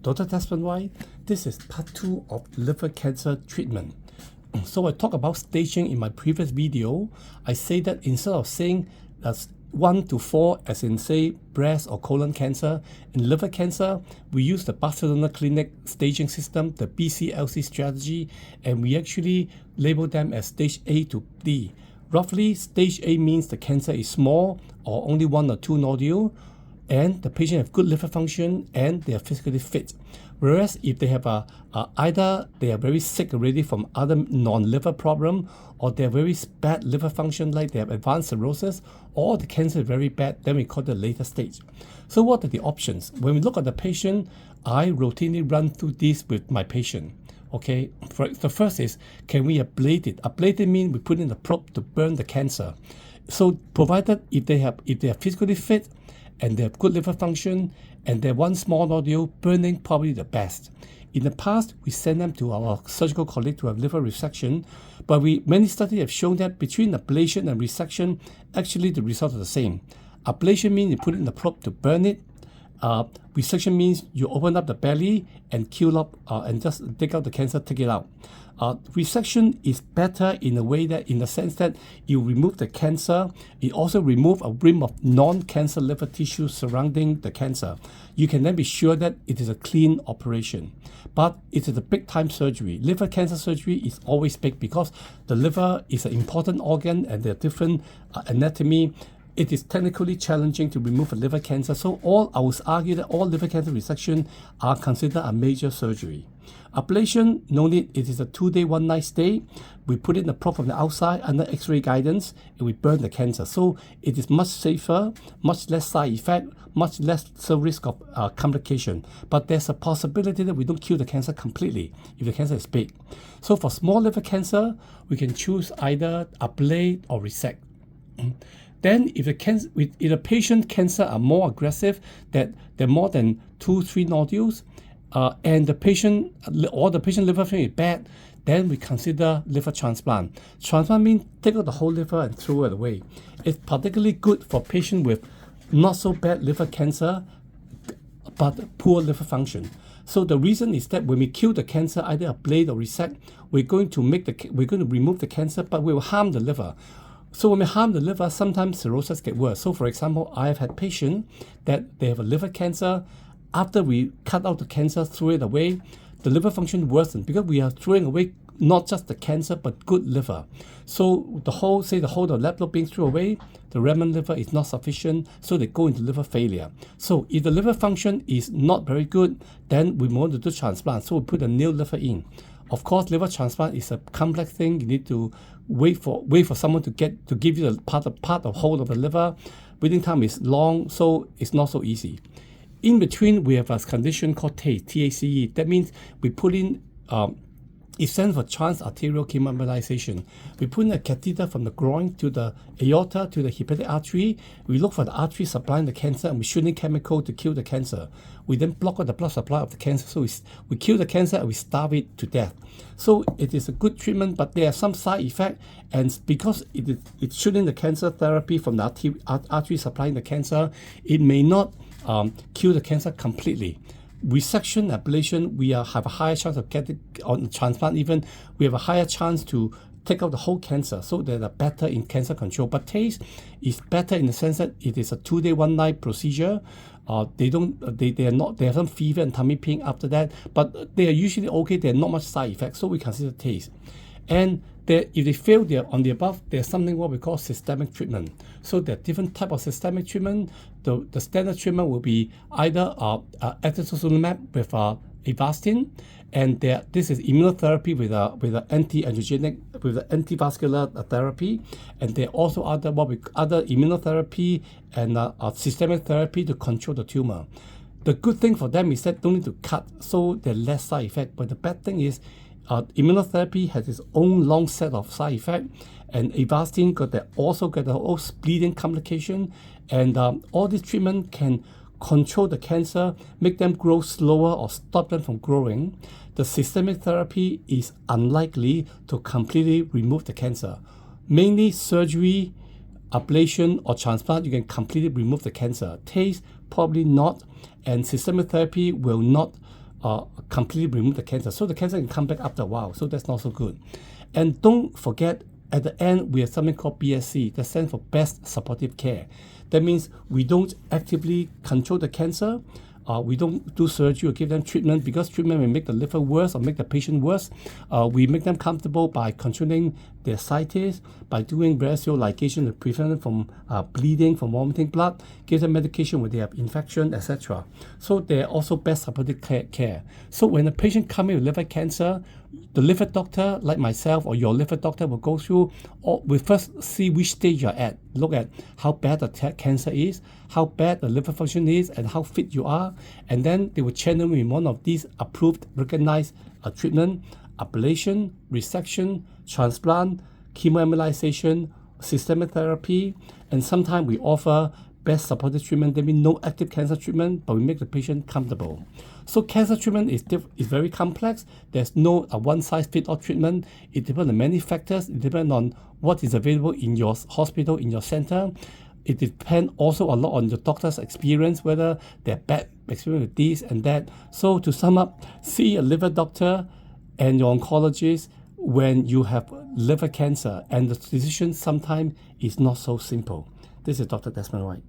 Dr. Desmond White. This is part 2 of liver cancer treatment. So I talked about staging in my previous video. I say that instead of saying that's 1 to 4, as in say breast or colon cancer, in liver cancer, we use the Barcelona Clinic staging system, the BCLC strategy, and we actually label them as stage A to D. Roughly, stage A means the cancer is small or only 1 or 2 nodules, and the patient have good liver function and they are physically fit. Whereas if they have either they are very sick already from other non-liver problem, or they have very bad liver function like they have advanced cirrhosis, or the cancer is very bad, then we call the later stage. So what are the options? When we look at the patient, I routinely run through this with my patient. Okay, the first is, can we ablate it? Ablate it means we put in the probe to burn the cancer. So provided if they are physically fit and they have good liver function and they have one small nodule, burning probably the best. In the past, we send them to our surgical colleague to have liver resection, but many studies have shown that between ablation and resection, actually the results are the same. Ablation means you put in the probe to burn it. Resection means you open up the belly and kill up and just take out the cancer, take it out. Resection is better in a way that, in the sense that you remove the cancer, it also remove a rim of non-cancer liver tissue surrounding the cancer. You can then be sure that it is a clean operation. But it is a big time surgery. Liver cancer surgery is always big because the liver is an important organ and there are different anatomy. It is technically challenging to remove a liver cancer, so I would argue that all liver cancer resection are considered a major surgery. Ablation, no need, it is a 2-day, 1-night stay. We put in the probe from the outside under X-ray guidance and we burn the cancer. So it is much safer, much less side effect, much less risk of complication. But there's a possibility that we don't kill the cancer completely if the cancer is big. So for small liver cancer, we can choose either ablate or resect. Then if the patient cancer are more aggressive, that there are more than 2-3 nodules, and the patient liver function is bad, then we consider liver transplant. Transplant means take out the whole liver and throw it away. It's particularly good for patients with not so bad liver cancer, but poor liver function. So the reason is that when we kill the cancer, either ablate or resect, we're going to remove the cancer, but we will harm the liver. So when we harm the liver, sometimes cirrhosis get worse. So for example, I have had patients that they have a liver cancer. After we cut out the cancer, throw it away, the liver function worsens because we are throwing away not just the cancer but good liver. So the whole of lab node being thrown away, the remnant liver is not sufficient, so they go into liver failure. So if the liver function is not very good, then we want to do transplant. So we put a new liver in. Of course, liver transplant is a complex thing. You need to wait for someone to give you the part of whole of the liver. Waiting time is long, so it's not so easy. In between, we have a condition called TACE, T-A-C-E. That means we put in, it stands for transarterial chemoembolization. We put in a catheter from the groin to the aorta to the hepatic artery. We look for the artery supplying the cancer and we shoot in chemical to kill the cancer. We then block out the blood supply of the cancer. So we kill the cancer and we starve it to death. So it is a good treatment, but there are some side effects. And because it's shooting the cancer therapy from the artery supplying the cancer, it may not kill the cancer completely. Resection, ablation, we have a higher chance of getting on transplant. Even we have a higher chance to take out the whole cancer, so they're better in cancer control. But TACE is better in the sense that it is a 2-day, 1-night procedure. They have some fever and tummy pain after that, but they are usually okay. There are not much side effects, so we consider TACE. And if they fail on the above, there's something what we call systemic treatment. So there are different types of systemic treatment. The standard treatment will be either atezolizumab with Avastin, and this is immunotherapy with an anti-angiogenic, with an antivascular therapy, and there are also other immunotherapy and systemic therapy to control the tumor. The good thing for them is that they don't need to cut, so there's less side effect. But the bad thing is immunotherapy has its own long set of side effects, and Avastin also got the whole bleeding complication, and all this treatment can control the cancer, make them grow slower or stop them from growing. The systemic therapy is unlikely to completely remove the cancer. Mainly surgery, ablation or transplant, you can completely remove the cancer. TACE, probably not, and systemic therapy will not completely remove the cancer. So the cancer can come back after a while. So that's not so good. And don't forget, at the end, we have something called BSC, that stands for Best Supportive Care. That means we don't actively control the cancer. We don't do surgery or give them treatment, because treatment may make the liver worse or make the patient worse. We make them comfortable by controlling their ascites, by doing breast ligation to prevent them from bleeding, from vomiting blood, give them medication when they have infection, etc. So they're also best supportive care. So when a patient comes in with liver cancer, the liver doctor, like myself or your liver doctor, will go through, or we first see which stage you're at. Look at how bad the cancer is, how bad the liver function is, and how fit you are. And then they will channel me in one of these approved, recognized treatment: ablation, resection, transplant, chemoembolization, systemic therapy, and sometimes we offer best supportive treatment. That means no active cancer treatment, but we make the patient comfortable. So cancer treatment is very complex. There's no one-size-fits-all treatment. It depends on many factors. It depends on what is available in your hospital, in your center. It depends also a lot on your doctor's experience, whether they're bad experience with this and that. So to sum up, see a liver doctor and your oncologist when you have liver cancer, and the decision sometimes is not so simple. This is Dr. Desmond White.